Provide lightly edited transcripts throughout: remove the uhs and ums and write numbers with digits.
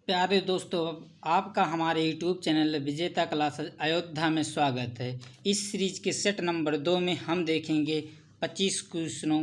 प्यारे दोस्तों, आपका हमारे YouTube चैनल विजेता क्लासेस अयोध्या में स्वागत है। इस सीरीज के सेट नंबर 2 में हम देखेंगे 25 क्वेश्चनों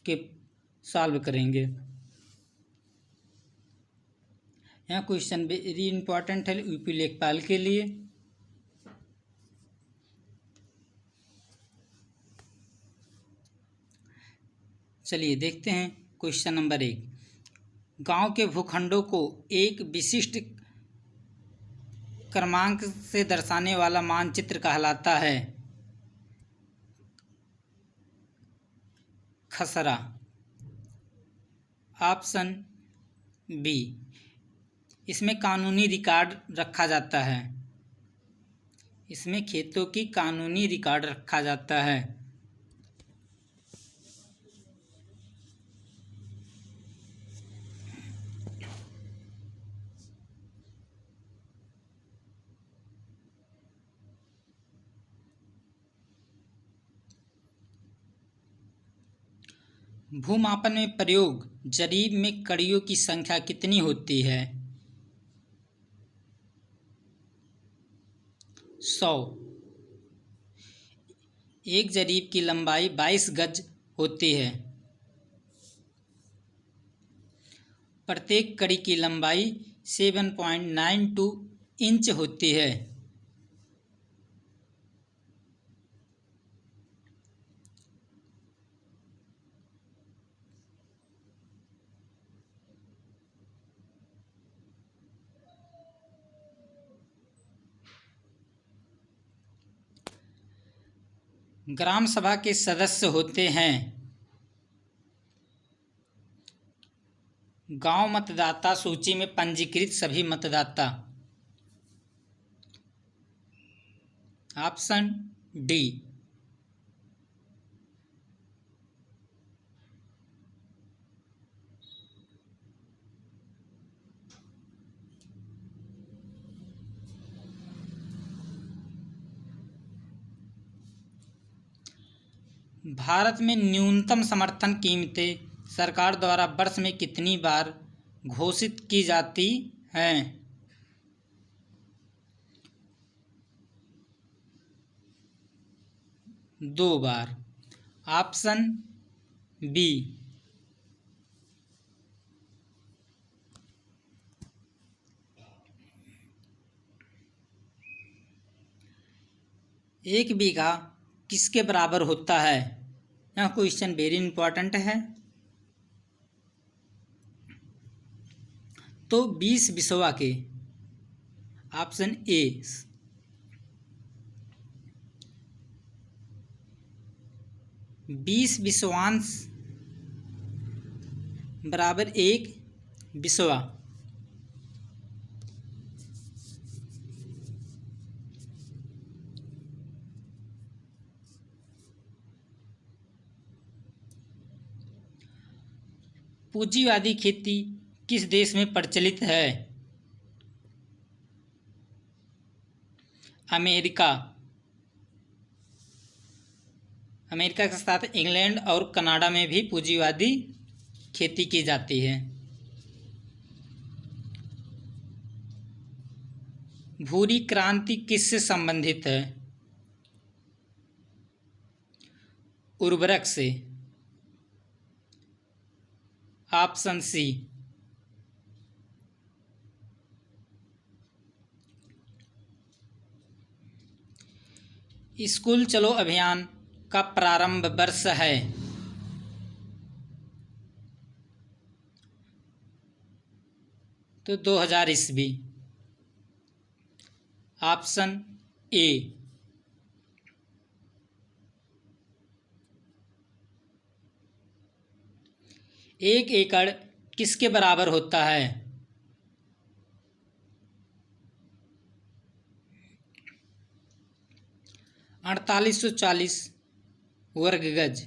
के सॉल्व करेंगे। यह क्वेश्चन वेरी इंपॉर्टेंट है यूपी लेखपाल के लिए। चलिए देखते हैं क्वेश्चन नंबर 1। गांव के भूखंडों को एक विशिष्ट क्रमांक से दर्शाने वाला मानचित्र कहलाता है। खसरा। Option B. इसमें कानूनी रिकॉर्ड रखा जाता है। इसमें खेतों की कानूनी रिकॉर्ड रखा जाता है। भूमापन में प्रयोग जरीब में कड़ियों की संख्या कितनी होती है? 100। एक जरीब की लंबाई 22 गज होती है। प्रत्येक कड़ी की लंबाई 7.92 इंच होती है। ग्राम सभा के सदस्य होते हैं गांव मतदाता सूची में पंजीकृत सभी मतदाता। Option D. भारत में न्यूनतम समर्थन कीमतें सरकार द्वारा वर्ष में कितनी बार घोषित की जाती हैं? 2 बार। Option B. एक बीघा किसके बराबर होता है? यह क्वेश्चन वेरी इंपॉर्टेंट है। तो 20 बिसवा के। Option A. 20 बिसवांश बराबर 1 बिसवा। पूंजीवादी खेती किस देश में प्रचलित है? अमेरिका। अमेरिका के साथ इंग्लैंड और कनाडा में भी पूंजीवादी खेती की जाती है। भूरी क्रांति किससे संबंधित है? उर्वरक से। Option C. स्कूल चलो अभियान का प्रारंभ वर्ष है? तो 2000 ईस्वी। Option A. एक एकड़ किसके बराबर होता है? 4840 वर्ग गज।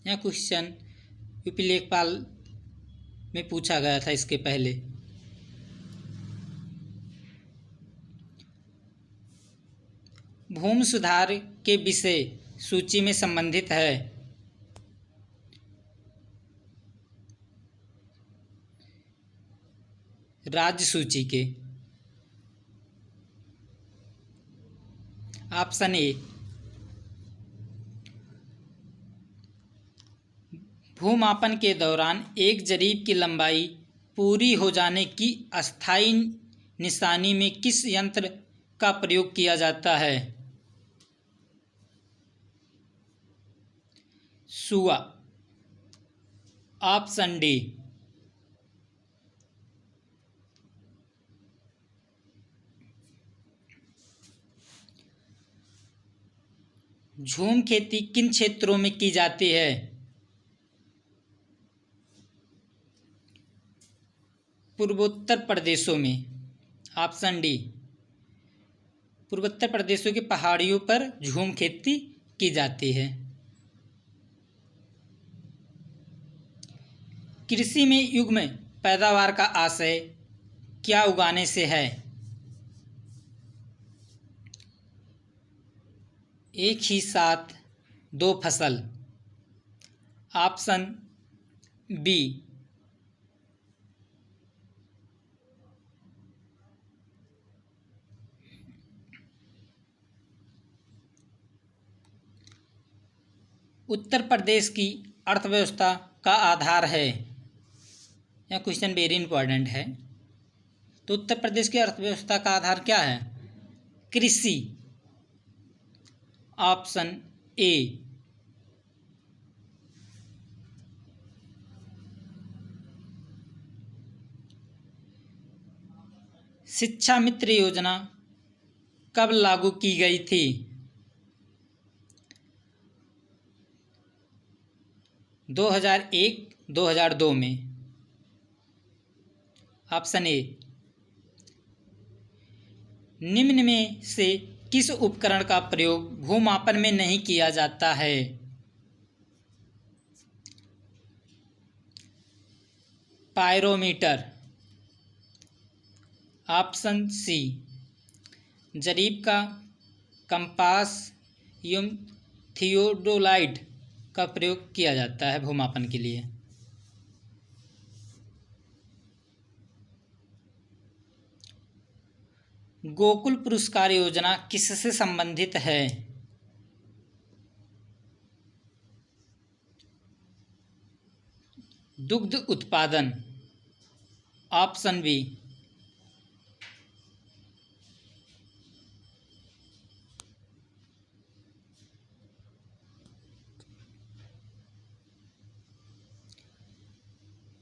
यह क्वेश्चन यूपी लेखपाल में पूछा गया था इसके पहले। भूमि सुधार के विषय सूची में संबंधित है? राज्य सूची के। ऑप्शन ए, भूमापन के दौरान एक जरीब की लंबाई पूरी हो जाने की अस्थायी निशानी में किस यंत्र का प्रयोग किया जाता है? सुआ। Option D. झूम खेती किन क्षेत्रों में की जाती है? पूर्वोत्तर प्रदेशों में। ऑप्शन डी, पूर्वोत्तर प्रदेशों की पहाड़ियों पर झूम खेती की जाती है। कृषि में युग्म पैदावार का आशय क्या उगाने से है? एक ही साथ दो फसल। Option B. उत्तर प्रदेश की अर्थव्यवस्था का आधार है। यह क्वेश्चन वेरी इंपॉर्टेंट है। तो उत्तर प्रदेश की अर्थव्यवस्था का आधार क्या है? कृषि। Option A. शिक्षा मित्र योजना कब लागू की गई थी? दो हजार एक 2002 में। Option A. निम्न में से किस उपकरण का प्रयोग भूमापन में नहीं किया जाता है? पायरोमीटर। ऑप्शन सी, जरीब का कंपास एवं थियोडोलाइट का प्रयोग किया जाता है भूमापन के लिए। गोकुल पुरस्कार योजना किससे संबंधित है? दुग्ध उत्पादन। Option B.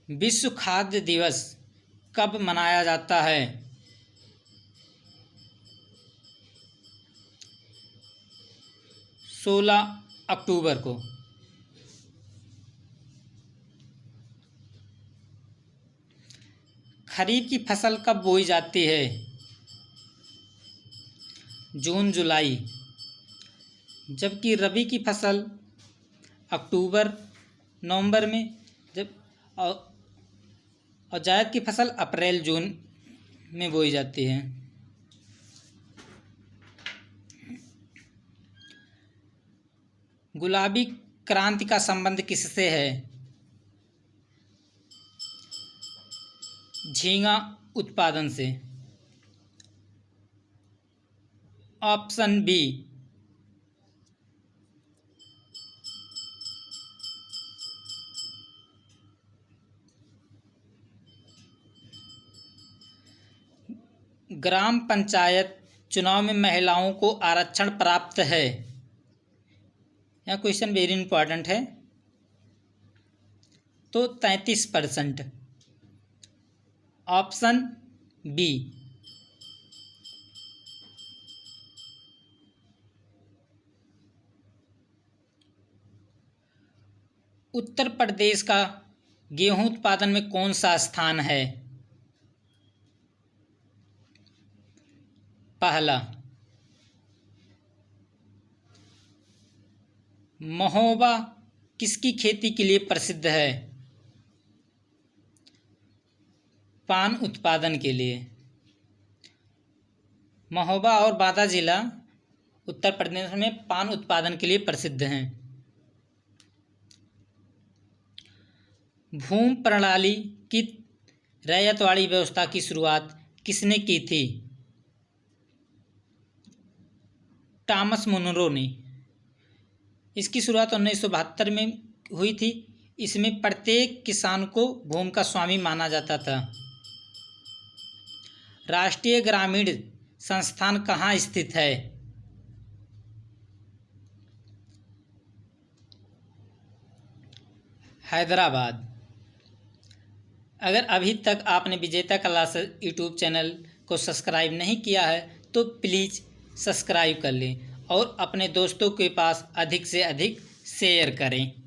विश्व खाद्य दिवस कब मनाया जाता है? 16 अक्टूबर को। खरीफ की फसल कब बोई जाती है? जून जुलाई। जबकि रबी की फसल अक्टूबर नवंबर में, जब और जायद की फसल अप्रैल जून में बोई जाती है। गुलाबी क्रांति का संबंध किससे है? झींगा उत्पादन से। Option B. ग्राम पंचायत चुनाव में महिलाओं को आरक्षण प्राप्त है। यह क्वेश्चन वेरी इंपॉर्टेंट है। तो 33%। Option B. उत्तर प्रदेश का गेहूं उत्पादन में कौन सा स्थान है? पहला। महोबा किसकी खेती के लिए प्रसिद्ध है? पान उत्पादन के लिए। महोबा और बादा जिला उत्तर प्रदेश में पान उत्पादन के लिए प्रसिद्ध हैं। भूमि प्रणाली की रैयतवाड़ी व्यवस्था की शुरुआत किसने की थी? टॉमस मुनरो ने। इसकी शुरुआत 1972 में हुई थी। इसमें प्रत्येक किसान को भूमि का स्वामी माना जाता था। राष्ट्रीय ग्रामीण संस्थान कहाँ स्थित है? हैदराबाद। अगर अभी तक आपने विजेता क्लासेस यूट्यूब चैनल को सब्सक्राइब नहीं किया है तो प्लीज़ सब्सक्राइब कर लें और अपने दोस्तों के पास अधिक से अधिक शेयर करें।